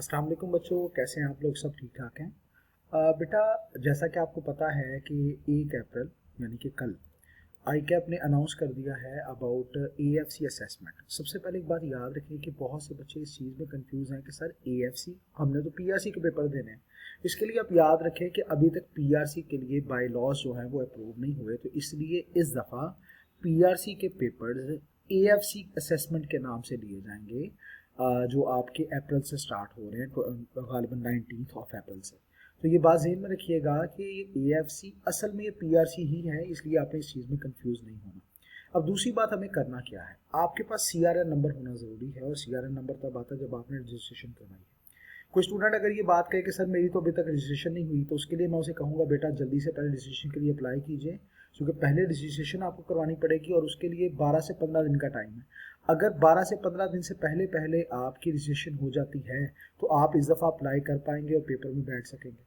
अस्सलाम वालेकुम बच्चों, कैसे हैं आप लोग? सब ठीक ठाक हैं? बेटा, जैसा कि आपको पता है कि 1 अप्रैल यानी कि कल आईकैप ने अनाउंस कर दिया है अबाउट एएफसी असेसमेंट। सबसे पहले एक बात याद रखिए कि बहुत से बच्चे इस चीज़ में कंफ्यूज हैं कि सर एएफसी, हमने तो पीआरसी के पेपर देने हैं। इसके लिए आप याद रखें कि अभी तक पीआरसी के लिए बाय लॉज जो है वो अप्रूव नहीं हुए, तो इसलिए इस दफ़ा पीआरसी के पेपर्स एएफसी असेसमेंट के नाम से लिए जाएंगे, जो आपके अप्रैल से स्टार्ट हो रहे हैं, गालिबन 19 अप्रैल से। तो ये बात ज़हन में रखिएगा कि ये एएफसी असल में ये पीआरसी ही है, इसलिए आपने इस चीज़ में कंफ्यूज नहीं होना। अब दूसरी बात, हमें करना क्या है, आपके पास सीआरएन नंबर होना ज़रूरी है, और सीआरएन नंबर तब आता है जब आपने रजिस्ट्रेशन करवाई है। कोई स्टूडेंट अगर ये बात कहे कि सर मेरी तो अभी तक रजिस्ट्रेशन नहीं हुई, तो उसके लिए मैं उसे कहूँगा बेटा जल्दी से पहले रजिस्ट्रेशन के लिए अप्लाई कीजिए, क्योंकि पहले रजिस्ट्रेशन आपको करवानी पड़ेगी और उसके लिए 12 से 15 दिन का टाइम है। अगर 12 से 15 दिन से पहले पहले आपकी रजिस्ट्रेशन हो जाती है तो आप इस दफ़ा अप्लाई कर पाएंगे और पेपर में बैठ सकेंगे।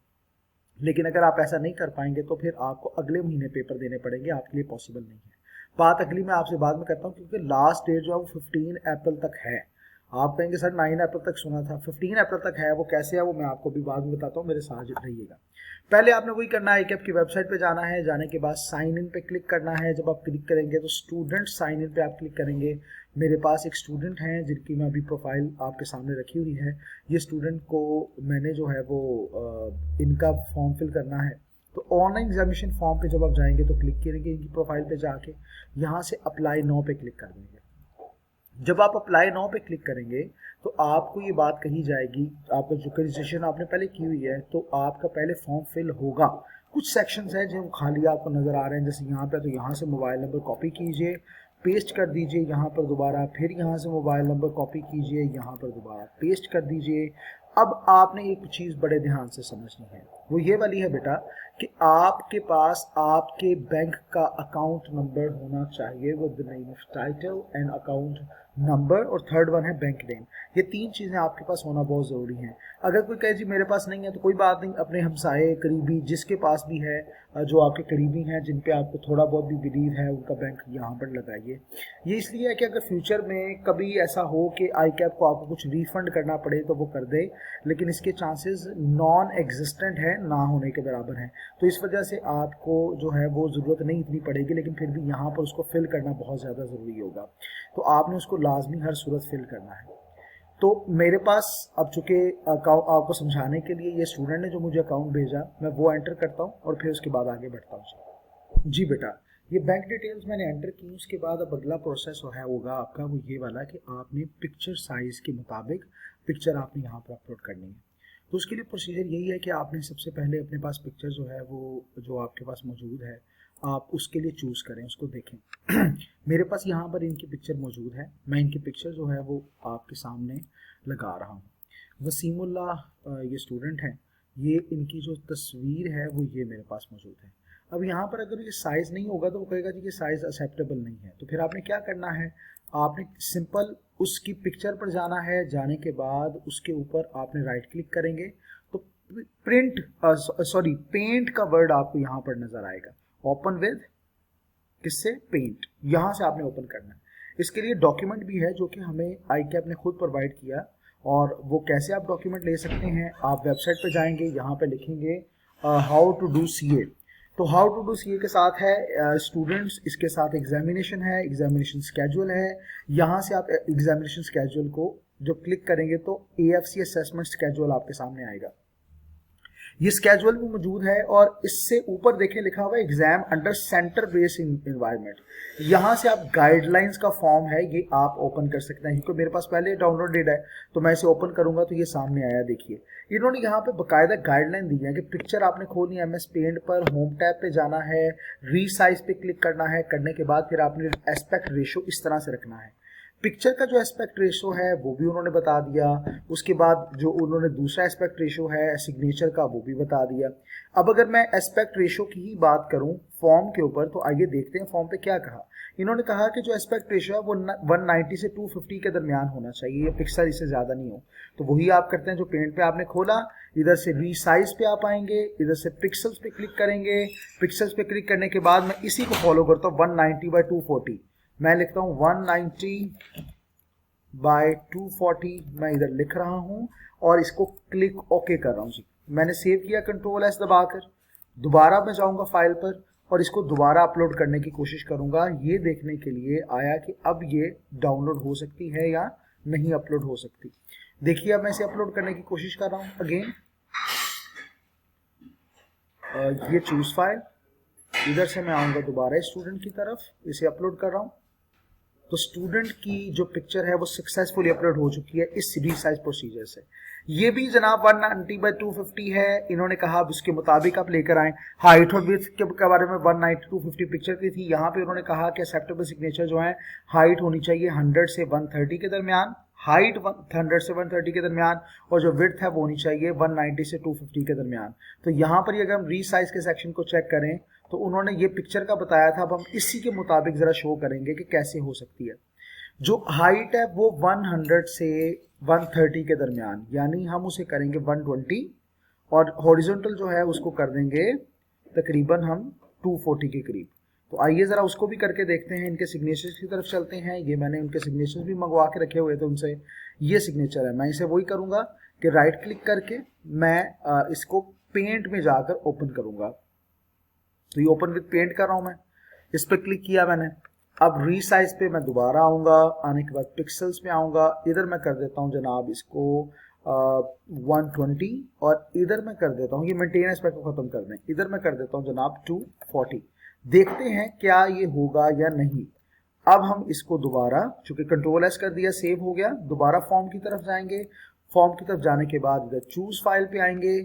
लेकिन अगर आप ऐसा नहीं कर पाएंगे तो फिर आपको अगले महीने पेपर देने पड़ेंगे, आपके लिए पॉसिबल नहीं है। बात अगली मैं आपसे बाद में करता हूँ, क्योंकि लास्ट डेट जो है वो 15 अप्रैल तक है। आप कहेंगे सर 9 अप्रैल तक सुना था, 15 अप्रैल तक है। वो कैसे है वो मैं आपको भी बाद में बताता हूँ, मेरे साथ रहिएगा। पहले आपने वही करना है, आईकैप की वेबसाइट पे जाना है, जाने के बाद साइन इन पे क्लिक करना है। जब आप क्लिक करेंगे तो स्टूडेंट साइन इन पे आप क्लिक करेंगे। मेरे पास एक स्टूडेंट हैं जिनकी मैं अभी प्रोफाइल आपके सामने रखी हुई है। ये स्टूडेंट को मैंने जो है वो इनका फॉर्म फिल करना है, तो ऑनलाइन एग्जामिनेशन फॉर्म पे जब आप जाएंगे तो क्लिक करेंगे इनकी प्रोफाइल पे जाके, यहाँ से अप्लाई नाउ पे क्लिक कर देंगे। जब आप अप्लाई नाउ पे क्लिक करेंगे तो आपको ये बात कही जाएगी, आपका जो रजिस्ट्रेशन आपने पहले की हुई है तो आपका पहले फॉर्म फिल होगा। कुछ सेक्शंस हैं जो खाली आपको नज़र आ रहे हैं, जैसे यहाँ पे, तो यहाँ से मोबाइल नंबर कॉपी कीजिए, पेस्ट कर दीजिए यहाँ पर दोबारा, फिर यहाँ से मोबाइल नंबर कॉपी कीजिए, यहाँ पर दोबारा पेस्ट कर दीजिए। अब आपने एक चीज़ बड़े ध्यान से समझनी है, वो ये वाली है बेटा कि आपके पास आपके बैंक का अकाउंट नंबर होना चाहिए, with the name of title and account number, और थर्ड वन है बैंक नेम। ये 3 चीज़ें आपके पास होना बहुत ज़रूरी है। अगर कोई कहे जी मेरे पास नहीं है, तो कोई बात नहीं, अपने हमसाए करीबी जिसके पास भी है, जो आपके करीबी हैं, जिन पे आपको थोड़ा बहुत भी बिलीव है, उनका बैंक यहाँ पर लगाइए। ये इसलिए है कि अगर फ्यूचर में कभी ऐसा हो कि आईकैप को आपको कुछ रिफंड करना पड़े तो वो कर दे, लेकिन इसके चांसेस नॉन एग्जिस्टेंट है, ना होने के बराबर हैं। तो इस वजह से आपको जो है वो ज़रूरत नहीं इतनी पड़ेगी, लेकिन फिर भी यहाँ पर उसको फिल करना बहुत ज़्यादा ज़रूरी होगा, तो आपने उसको लाजमी हर सूरत फिल करना है। तो मेरे पास अब चूँकि अकाउंट आपको समझाने के लिए ये स्टूडेंट ने जो मुझे अकाउंट भेजा, मैं वो एंटर करता हूँ और फिर उसके बाद आगे बढ़ता हूँ। जी बेटा, ये बैंक डिटेल्स मैंने एंटर की, उसके बाद अब अगला प्रोसेस होगा आपका वो ये वाला कि आपने पिक्चर साइज़ के मुताबिक पिक्चर आपने यहाँ पर अपलोड करनी है। तो उसके लिए प्रोसीजर यही है कि आपने सबसे पहले अपने पास पिक्चर जो है वो जो आपके पास मौजूद है, आप उसके लिए चूज़ करें, उसको देखें। मेरे पास यहाँ पर इनकी पिक्चर मौजूद है, मैं इनकी पिक्चर जो है वो आपके सामने लगा रहा हूँ। वसीमुल्लाह ये स्टूडेंट हैं, ये इनकी जो तस्वीर है वो ये मेरे पास मौजूद है। अब यहाँ पर अगर ये साइज़ नहीं होगा तो वो कहेगा जी कि साइज़ एक्सेप्टेबल नहीं है, तो फिर आपने क्या करना है, आपने सिंपल उसकी पिक्चर पर जाना है। जाने के बाद उसके ऊपर आपने राइट क्लिक करेंगे तो पेंट का वर्ड आपको यहाँ पर नज़र आएगा, ओपन विद किससे, पेंट, यहाँ से आपने ओपन करना है। इसके लिए डॉक्यूमेंट भी है जो कि हमें आईकैप ने खुद प्रोवाइड किया, और वो कैसे आप डॉक्यूमेंट ले सकते हैं, आप वेबसाइट पे जाएंगे, यहाँ पे लिखेंगे हाउ टू डू सीए। तो हाउ टू डू सीए के साथ है स्टूडेंट्स, इसके साथ एग्जामिनेशन है, एग्जामिनेशन स्केड्यूल है। यहाँ से आप एग्जामिनेशन स्केड्यूल को जो क्लिक करेंगे तो एएफसी असेसमेंट स्केड्यूल आपके सामने आएगा। ये स्केड्यूल भी मौजूद है, और इससे ऊपर देखें लिखा हुआ है exam under centre based environment. यहाँ से आप गाइडलाइंस का फॉर्म है, ये आप ओपन कर सकते हैं, क्योंकि मेरे पास पहले डाउनलोडेड है, तो मैं इसे ओपन करूंगा तो ये सामने आया। देखिए इन्होंने यहाँ पे बाकायदा गाइडलाइन दी है कि पिक्चर आपने खोलनी है, MS पेंट पर होम टैब पे जाना है, रीसाइज पे क्लिक करना है, करने के बाद फिर आपने एस्पेक्ट रेशो इस तरह से रखना है। पिक्चर का जो एस्पेक्ट रेशो है वो भी उन्होंने बता दिया, उसके बाद जो उन्होंने दूसरा एस्पेक्ट रेशो है सिग्नेचर का वो भी बता दिया। अब अगर मैं एस्पेक्ट रेशो की ही बात करूं फॉर्म के ऊपर, तो आइए देखते हैं फॉर्म पे क्या कहा। इन्होंने कहा कि जो एस्पेक्ट रेशो है वो 190 से 250 के दरमियान होना चाहिए, ये पिक्सल इससे ज़्यादा नहीं हो। तो वही आप करते हैं जो पेंट पे आपने खोला, इधर से रीसाइज पे आप आएंगे, इधर से पिक्सल्स पे क्लिक करेंगे, पिक्सल्स पे क्लिक करने के बाद मैं इसी को फॉलो करता हूँ 190/240, मैं लिखता हूँ 190/240, मैं इधर लिख रहा हूँ, और इसको क्लिक ओके कर रहा हूँ जी। मैंने सेव किया कंट्रोल एस दबाकर, दोबारा मैं जाऊँगा फाइल पर और इसको दोबारा अपलोड करने की कोशिश करूँगा ये देखने के लिए आया कि अब ये डाउनलोड हो सकती है या नहीं अपलोड हो सकती। देखिए अब मैं इसे अपलोड करने की कोशिश कर रहा हूँ अगेन, ये चूज फाइल, इधर से मैं आऊँगा दोबारा स्टूडेंट की तरफ, इसे अपलोड कर रहा हूँ। तो स्टूडेंट की जो पिक्चर है वो सक्सेसफुली अपलोड हो चुकी है इस रीसाइज प्रोसीजर से। ये भी जनाब 190/250 है, इन्होंने कहा अब उसके मुताबिक आप लेकर आए। हाइट और विड्थ के बारे में 190/250 पिक्चर की थी, यहाँ पे उन्होंने कहा कि एक्सेप्टेबल सिग्नेचर जो है हाइट होनी चाहिए 100 से 130 के दरमियान, हाइट 100 से 130 के दरमियान, और जो विड्थ है वो होनी चाहिए 190 से 250 के दरमियान। तो यहाँ पर अगर हम रीसाइज के सेक्शन को चेक करें तो उन्होंने ये पिक्चर का बताया था, अब हम इसी के मुताबिक जरा शो करेंगे कि कैसे हो सकती है। जो हाइट है वो 100 से 130 के दरमियान, यानी हम उसे करेंगे 120, और हॉरिजॉन्टल जो है उसको कर देंगे तकरीबन हम 240 के करीब। तो आइए ज़रा उसको भी करके देखते हैं, इनके सिग्नेचर्स की तरफ चलते हैं। ये मैंने उनके सिग्नेचर्स भी मंगवा के रखे हुए थे उनसे, ये सिग्नेचर है। मैं इसे वही करूँगा कि राइट क्लिक करके मैं इसको पेंट में जाकर ओपन करूँगा। तो ये ओपन विद पेंट कर रहा हूँ मैं, इस पर क्लिक किया मैंने। अब रीसाइज पे मैं दोबारा आऊँगा, आने के बाद पिक्सल्स में आऊँगा, इधर मैं कर देता हूँ जनाब इसको 120, और इधर मैं कर देता हूँ, ये मेंटेन एस्पेक्ट को ख़त्म कर दें, इधर मैं कर देता हूँ जनाब 240। देखते हैं क्या ये होगा या नहीं। अब हम इसको दोबारा, चूंकि कंट्रोल एस कर दिया, सेव हो गया, दोबारा फॉर्म की तरफ जाएंगे। फॉर्म की तरफ जाने के बाद इधर चूज फाइल पे आएंगे,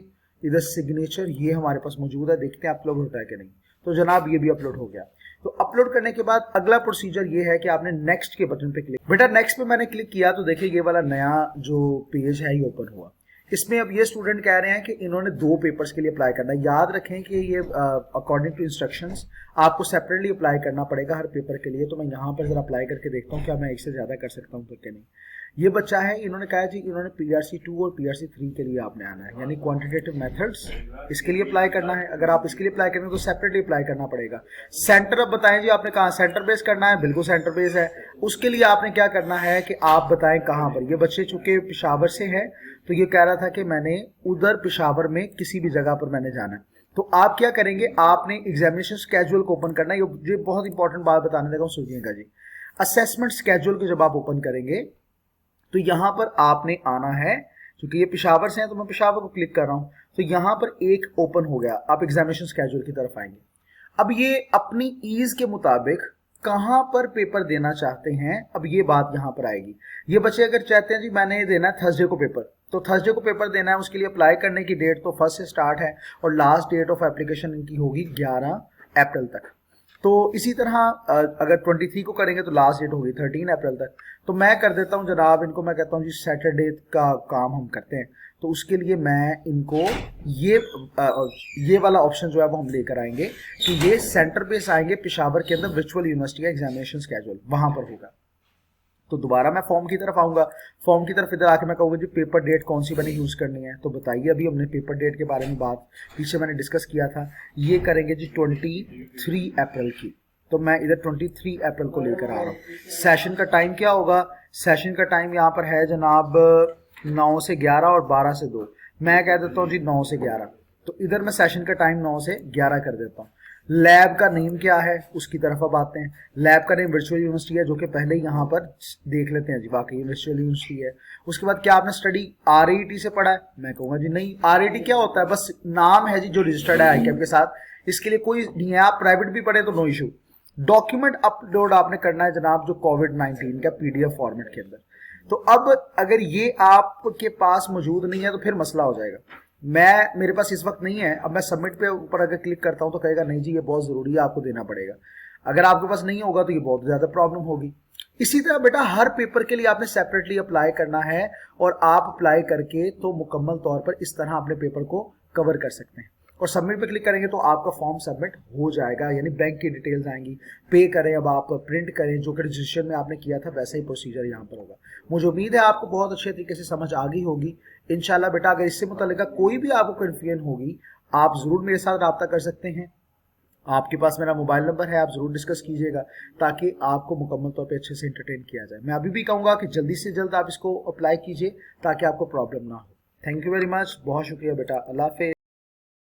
इधर सिग्नेचर ये हमारे पास मौजूद है, देखते हैं अपलोड होता है कि नहीं। तो जनाब ये भी अपलोड हो गया। तो अपलोड करने के बाद अगला प्रोसीजर ये है कि आपने नेक्स्ट के बटन पे क्लिक, बेटा नेक्स्ट पे मैंने क्लिक किया तो देखिए ये वाला नया जो पेज है ये ओपन हुआ। इसमें अब ये स्टूडेंट कह रहे हैं कि इन्होंने 2 पेपर्स के लिए अप्लाई करना है। याद रखें कि ये अकॉर्डिंग टू इंस्ट्रक्शंस आपको सेपरेटली अप्लाई करना पड़ेगा हर पेपर के लिए। तो मैं यहाँ पर जरा अप्लाई करके देखता हूँ क्या मैं एक से ज़्यादा कर सकता हूँ तो क्या नहीं। ये बच्चा है, इन्होंने कहा जी इन्होंने PRC 2 और PRC 3 के लिए आपने आना है, यानी क्वांटिटेटिव मेथड्स इसके लिए अप्लाई करना है। अगर आप इसके लिए अप्लाई करेंगे तो सेपरेटली अप्लाई करना पड़ेगा। सेंटर अब बताएं जी आपने कहा सेंटर बेस करना है, बिल्कुल सेंटर बेस है। उसके लिए आपने क्या करना है कि आप बताएं कहाँ पर। ये बच्चे चूंकि पेशावर से हैं तो ये कह रहा था कि मैंने उधर पेशावर में किसी भी जगह पर मैंने जाना है। तो आप क्या करेंगे, आपने एग्जामिनेशन स्केड्यूल को ओपन करना है। ये बहुत इंपॉर्टेंट बात बताने लगा हूँ, सुनिएगा जी। असेसमेंट स्केड्यूल को जब आप ओपन करेंगे तो यहां पर आपने आना है, क्योंकि ये पेशावर से हैं तो मैं पेशावर को क्लिक कर रहा हूं। तो यहां पर एक ओपन हो गया, आप एग्जामिनेशन स्केड्यूल की तरफ आएंगे। अब ये अपनी ईज के मुताबिक कहां पर पेपर देना चाहते हैं, अब ये बात यहां पर आएगी। ये बच्चे अगर चाहते हैं जी मैंने देना है थर्सडे को पेपर, तो थर्सडे को पेपर देना है, उसके लिए अप्लाई करने की डेट तो 1 से स्टार्ट है और लास्ट डेट ऑफ एप्लीकेशन इनकी होगी 11 अप्रैल तक। तो इसी तरह अगर 23 को करेंगे तो लास्ट डेट होगी 13 अप्रैल तक। तो मैं कर देता हूं जनाब, इनको मैं कहता हूं जी सैटरडे का काम हम करते हैं। तो उसके लिए मैं इनको ये वाला ऑप्शन जो है वो हम लेकर आएंगे कि ये सेंटर बेस आएंगे पेशावर के अंदर, वर्चुअल यूनिवर्सिटी का एग्जामिनेशन स्केड्यूल वहां पर होगा। तो दोबारा मैं फॉर्म की तरफ आऊंगा, फॉर्म की तरफ इधर आके मैं कहूँगा जी पेपर डेट कौन सी मैंने यूज़ करनी है। तो बताइए, अभी हमने पेपर डेट के बारे में बात पीछे मैंने डिस्कस किया था, ये करेंगे जी 23 अप्रैल की। तो मैं इधर 23 अप्रैल को लेकर आ रहा हूँ। सेशन का टाइम क्या होगा, सेशन का टाइम यहाँ पर है जनाब 9 से 11 और 12 से 2। मैं कह देता हूँ जी 9 से 11। तो इधर मैं सेशन का टाइम 9 से 11 कर देता हूँ। लैब का नेम क्या है उसकी तरफ अब आते हैं। लैब का नेम वर्चुअल यूनिवर्सिटी है, जो कि पहले ही यहाँ पर देख लेते हैं जी, वाकई वर्चुअल यूनिवर्सिटी है। उसके बाद क्या आपने स्टडी RAET से पढ़ा है, मैं कहूँगा जी नहीं। RAET क्या होता है, बस नाम है जी जो रजिस्टर्ड है ICAP के साथ, इसके लिए कोई नहीं है। आप प्राइवेट भी पढ़े तो नो इशू। डॉक्यूमेंट अपलोड आपने करना है जनाब जो COVID-19 का PDF फॉर्मेट के अंदर। तो अब अगर ये आपके पास मौजूद नहीं है तो फिर मसला हो जाएगा। मेरे पास इस वक्त नहीं है। अब मैं सबमिट पे ऊपर अगर क्लिक करता हूं तो कहेगा नहीं जी ये बहुत जरूरी है, आपको देना पड़ेगा। अगर आपके पास नहीं होगा तो ये बहुत ज्यादा प्रॉब्लम होगी। इसी तरह बेटा हर पेपर के लिए आपने सेपरेटली अप्लाई करना है, और आप अप्लाई करके तो मुकम्मल तौर पर इस तरह अपने पेपर को कवर कर सकते हैं। और सबमिट पे क्लिक करेंगे तो आपका फॉर्म सबमिट हो जाएगा, यानी बैंक की डिटेल्स आएंगी। पे करें, अब आप प्रिंट करें, जो कि रजिस्ट्रेशन में आपने किया था वैसा ही प्रोसीजर यहाँ पर होगा। मुझे उम्मीद है आपको बहुत अच्छे तरीके से समझ आ गई होगी इंशाल्लाह। बेटा अगर इससे मुताल्लिक़ कोई भी आपको कन्फ्यूजन होगी आप ज़रूर मेरे साथ रब्ता कर सकते हैं। आपके पास मेरा मोबाइल नंबर है, आप ज़रूर डिस्कस कीजिएगा ताकि आपको मुकम्मल तौर पे अच्छे से एंटरटेन किया जाए। मैं अभी भी कहूँगा कि जल्दी से जल्द आप इसको अप्लाई कीजिए ताकि आपको प्रॉब्लम ना हो। थैंक यू वेरी मच, बहुत शुक्रिया बेटा, अल्लाह हाफिज़।